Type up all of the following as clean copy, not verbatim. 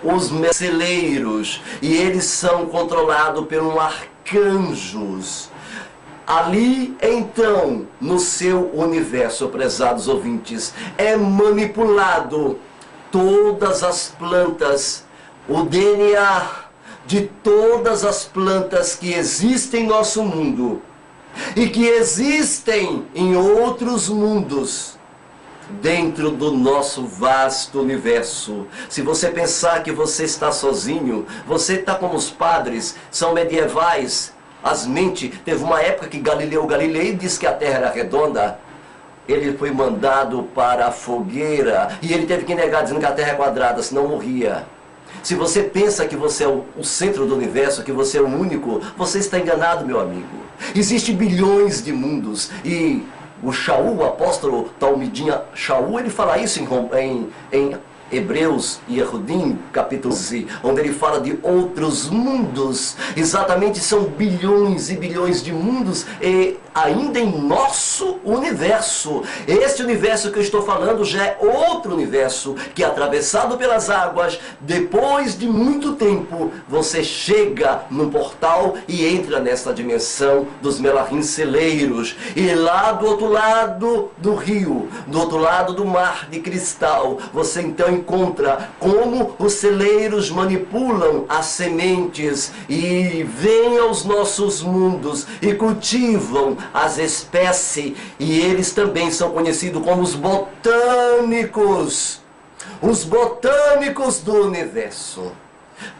os celeiros, e eles são controlados por arcanjos. Ali, então, no seu universo, prezados ouvintes, é manipulado todas as plantas, o DNA de todas as plantas que existem em nosso mundo e que existem em outros mundos dentro do nosso vasto universo. Se você pensar que você está sozinho, você está como os padres, são medievais. As mentes, teve uma época que Galileu Galilei disse que a Terra era redonda. Ele foi mandado para a fogueira e ele teve que negar, dizendo que a Terra é quadrada, senão morria. Se você pensa que você é o centro do universo, que você é o único, você está enganado, meu amigo. Existem bilhões de mundos e o Shaul, o apóstolo Talmidim Shaul, ele fala isso em Hebreus e Yehudim, capítulo 11, onde ele fala de outros mundos. Exatamente, são bilhões e bilhões de mundos e ainda em nosso universo. Este universo que eu estou falando já é outro universo, que é atravessado pelas águas. Depois de muito tempo, você chega no portal e entra nessa dimensão dos Melahim celeiros. E lá do outro lado do rio, do outro lado do mar de cristal, você então encontra como os celeiros manipulam as sementes e vêm aos nossos mundos e cultivam as espécies, e eles também são conhecidos como os botânicos do universo.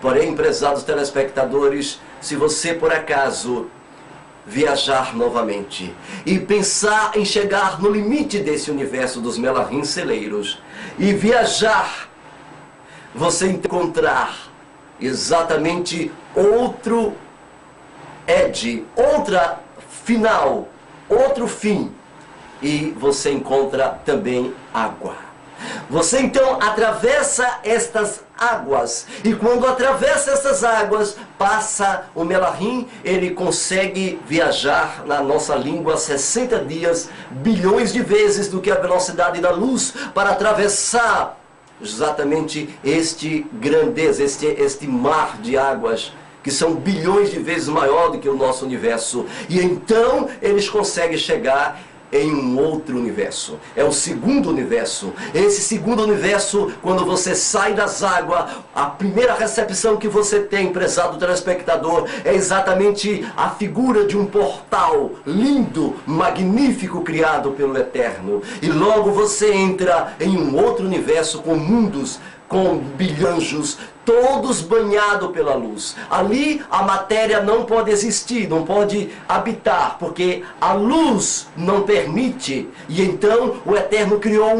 Porém, prezados telespectadores, se você por acaso viajar novamente e pensar em chegar no limite desse universo dos Melahim celeiros e viajar, você encontrar exatamente outro outra final, outro fim, e você encontra também água. Você então atravessa estas águas, e quando atravessa essas águas, passa o Melahim, ele consegue viajar na nossa língua 60 dias, bilhões de vezes do que a velocidade da luz, para atravessar exatamente este mar de águas, que são bilhões de vezes maior do que o nosso universo. E então eles conseguem chegar em um outro universo. É o segundo universo. Esse segundo universo, quando você sai das águas, a primeira recepção que você tem, prezado telespectador, é exatamente a figura de um portal lindo, magnífico, criado pelo Eterno. E logo você entra em um outro universo com mundos, com bilhanjos, todos banhados pela luz. Ali a matéria não pode existir, não pode habitar, porque a luz não permite. E então o Eterno criou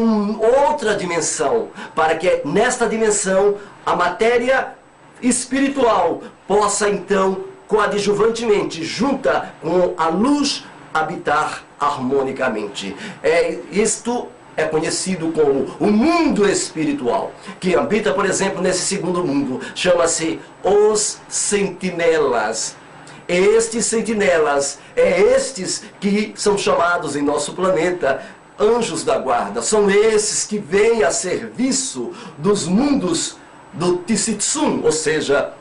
outra dimensão, para que nesta dimensão a matéria espiritual possa então coadjuvantemente, junta com a luz, habitar harmonicamente. Isto é conhecido como o mundo espiritual, que habita, por exemplo, nesse segundo mundo, chama-se os sentinelas. Estes sentinelas, estes que são chamados em nosso planeta anjos da guarda, são esses que vêm a serviço dos mundos do Tsitsum, ou seja,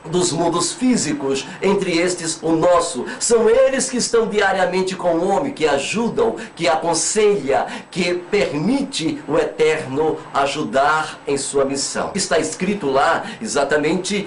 dos mundos físicos, entre estes o nosso. São eles que estão diariamente com o homem, que ajudam, que aconselha, que permite o Eterno ajudar em sua missão. Está escrito lá exatamente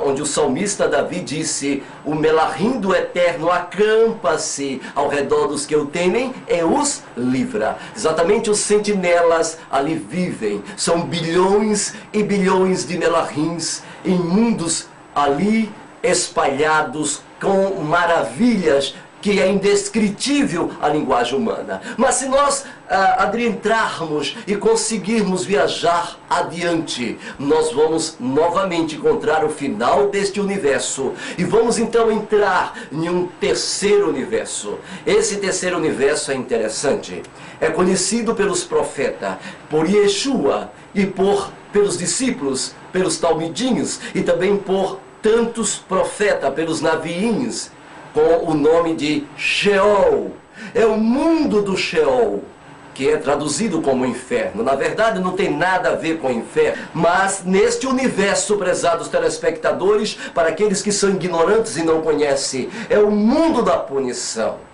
onde o salmista Davi disse: o Melahim do Eterno acampa-se ao redor dos que o temem e os livra. Exatamente, os sentinelas ali vivem. São bilhões e bilhões de Melahims em mundos ali espalhados com maravilhas que é indescritível a linguagem humana. Mas se nós adentrarmos e conseguirmos viajar adiante, nós vamos novamente encontrar o final deste universo e vamos então entrar em um terceiro universo. Esse terceiro universo é interessante, é conhecido pelos profetas, por Yeshua e pelos discípulos, pelos talmidinhos e também por tantos profetas, pelos naviinhos, com o nome de Sheol. É o mundo do Sheol, que é traduzido como inferno. Na verdade, não tem nada a ver com inferno, mas neste universo, prezados telespectadores, para aqueles que são ignorantes e não conhecem, é o mundo da punição.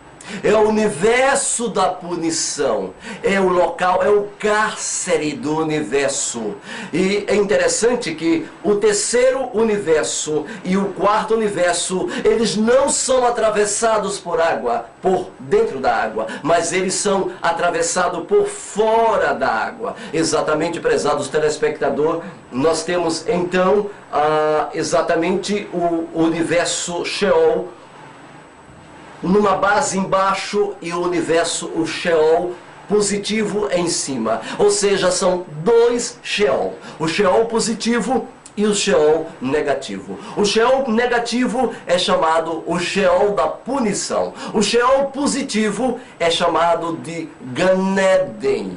É o universo da punição, é o local, é o cárcere do universo. E é interessante que o terceiro universo e o quarto universo, eles não são atravessados por água, por dentro da água, mas eles são atravessados por fora da água. Exatamente, prezados telespectador, nós temos então exatamente o universo Sheol, numa base embaixo e o universo, o Sheol positivo em cima. Ou seja, são dois Sheol. O Sheol positivo e o Sheol negativo. O Sheol negativo é chamado o Sheol da punição. O Sheol positivo é chamado de Gan Eden.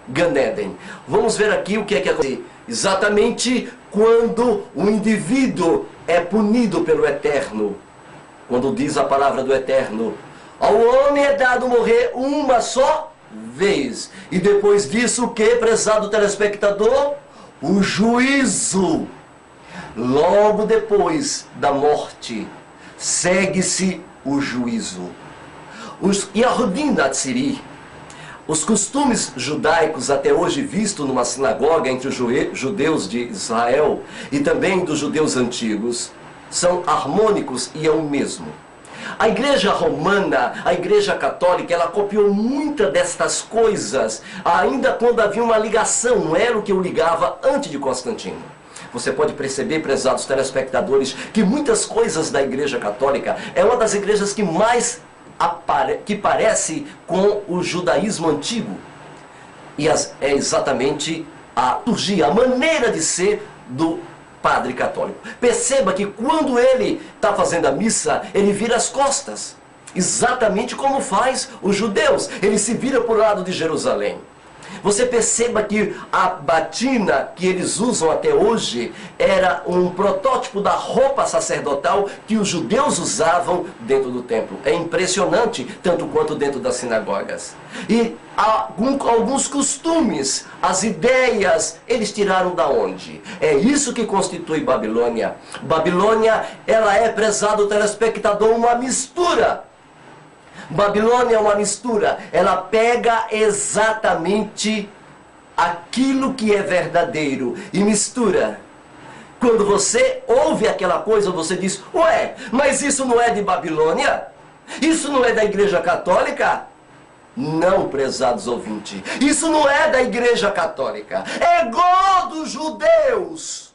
Gan Eden. Vamos ver aqui o que é que acontece. Exatamente quando o indivíduo é punido pelo Eterno. Quando diz a palavra do Eterno, ao homem é dado morrer uma só vez. E depois disso, o que, prezado telespectador? O juízo. Logo depois da morte, segue-se o juízo. Os Yahudim Natsiri, os costumes judaicos até hoje vistos numa sinagoga entre os judeus de Israel e também dos judeus antigos, são harmônicos e é o mesmo. A igreja romana, a igreja católica, ela copiou muitas destas coisas, ainda quando havia uma ligação, não era o que eu ligava antes de Constantino. Você pode perceber, prezados telespectadores, que muitas coisas da igreja católica é uma das igrejas que mais que parece com o judaísmo antigo. E é exatamente a liturgia, a maneira de ser do padre católico. Perceba que quando ele está fazendo a missa, ele vira as costas. Exatamente como faz os judeus. Ele se vira para o lado de Jerusalém. Você perceba que a batina que eles usam até hoje era um protótipo da roupa sacerdotal que os judeus usavam dentro do templo. É impressionante, tanto quanto dentro das sinagogas. E alguns costumes, as ideias, eles tiraram da onde? É isso que constitui Babilônia. Babilônia, ela é, prezado telespectador, uma mistura. Babilônia é uma mistura, ela pega exatamente aquilo que é verdadeiro e mistura. Quando você ouve aquela coisa, você diz, ué, mas isso não é de Babilônia? Isso não é da Igreja Católica? Não, prezados ouvintes, isso não é da Igreja Católica, é igual dos judeus.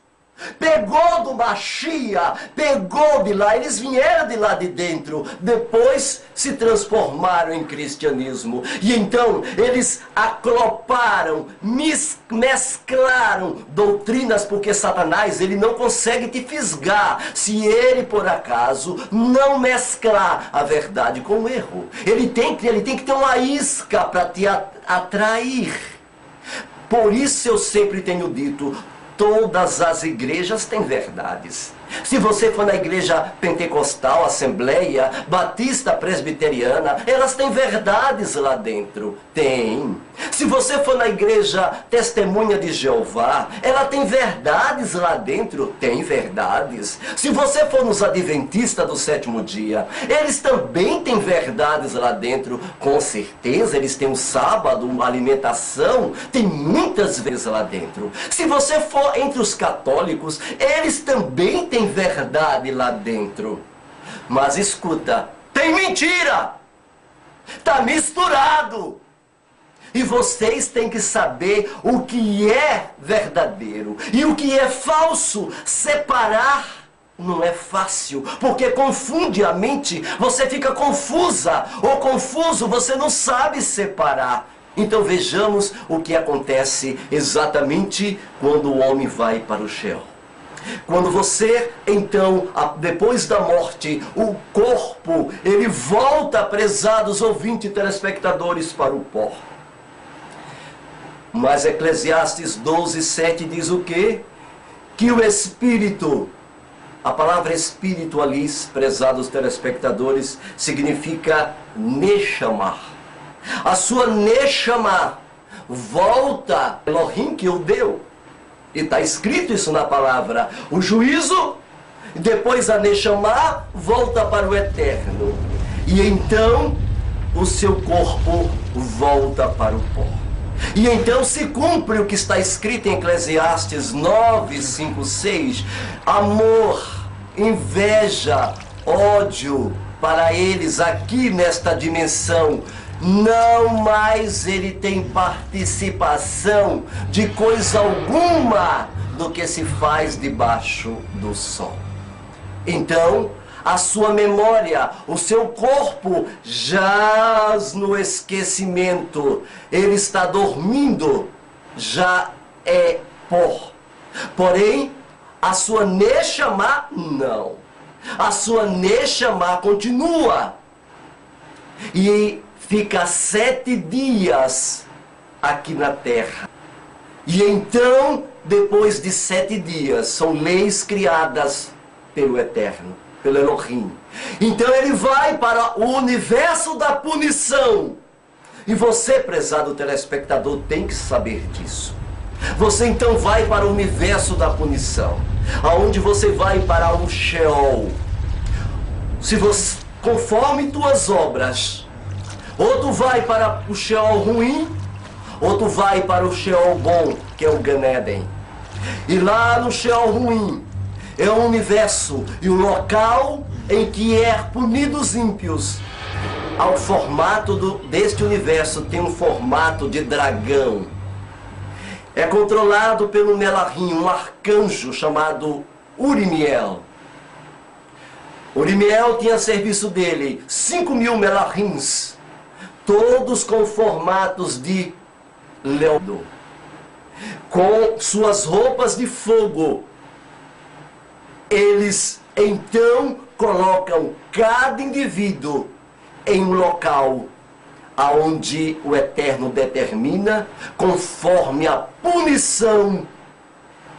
Pegou do Machia, pegou de lá, eles vieram de lá de dentro, depois se transformaram em cristianismo. E então eles acloparam, mesclaram doutrinas, porque Satanás ele não consegue te fisgar se ele por acaso não mesclar a verdade com o erro. Ele tem que ter uma isca para te atrair. Por isso eu sempre tenho dito, todas as igrejas têm verdades. Se você for na igreja pentecostal, assembleia, batista, presbiteriana, elas têm verdades lá dentro. Tem. Se você for na igreja testemunha de Jeová, ela tem verdades lá dentro. Tem verdades. Se você for nos adventistas do sétimo dia, eles também têm verdades lá dentro. Com certeza, eles têm um sábado, uma alimentação. Tem muitas vezes lá dentro. Se você for entre os católicos, eles também têm verdade lá dentro. Mas escuta, tem mentira! Está misturado! E vocês têm que saber o que é verdadeiro e o que é falso. Separar não é fácil, porque confunde a mente, você fica confusa ou confuso, você não sabe separar. Então vejamos o que acontece exatamente quando o homem vai para o Sheol. Quando você, então, depois da morte, o corpo, ele volta, prezados ouvintes e telespectadores, para o pó. Mas Eclesiastes 12:7 diz o quê? Que o espírito, a palavra espírito ali, prezados telespectadores, significa Neshama. A sua Neshama volta, Elohim que o deu. E está escrito isso na palavra. O juízo, depois a Neshama volta para o eterno. E então o seu corpo volta para o pó. E então se cumpre o que está escrito em Eclesiastes 9, 5, 6. Amor, inveja, ódio para eles aqui nesta dimensão. Não mais ele tem participação de coisa alguma do que se faz debaixo do sol. Então, a sua memória, o seu corpo jaz no esquecimento. Ele está dormindo, já é pó. Porém, a sua Neshama não. A sua Neshama continua. E fica 7 dias aqui na terra. E então, depois de 7 dias, são leis criadas pelo Eterno, pelo Elohim. Então ele vai para o universo da punição. E você, prezado telespectador, tem que saber disso. Você então vai para o universo da punição, aonde você vai para o Sheol. Se você, conforme tuas obras, ou tu vai para o Sheol ruim, ou tu vai para o Sheol bom, que é o Gan Eden. E lá no Sheol ruim é um universo e um local em que é punidos ímpios. Ao formato deste universo tem um formato de dragão. É controlado pelo Melahim, um arcanjo chamado Urimiel. Urimiel tinha a serviço dele 5.000 Melahims, todos com formatos de leão, com suas roupas de fogo. Eles então colocam cada indivíduo em um local aonde o Eterno determina conforme a punição.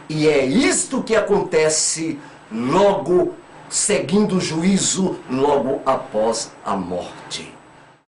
E é isto que acontece logo seguindo o juízo, logo após a morte.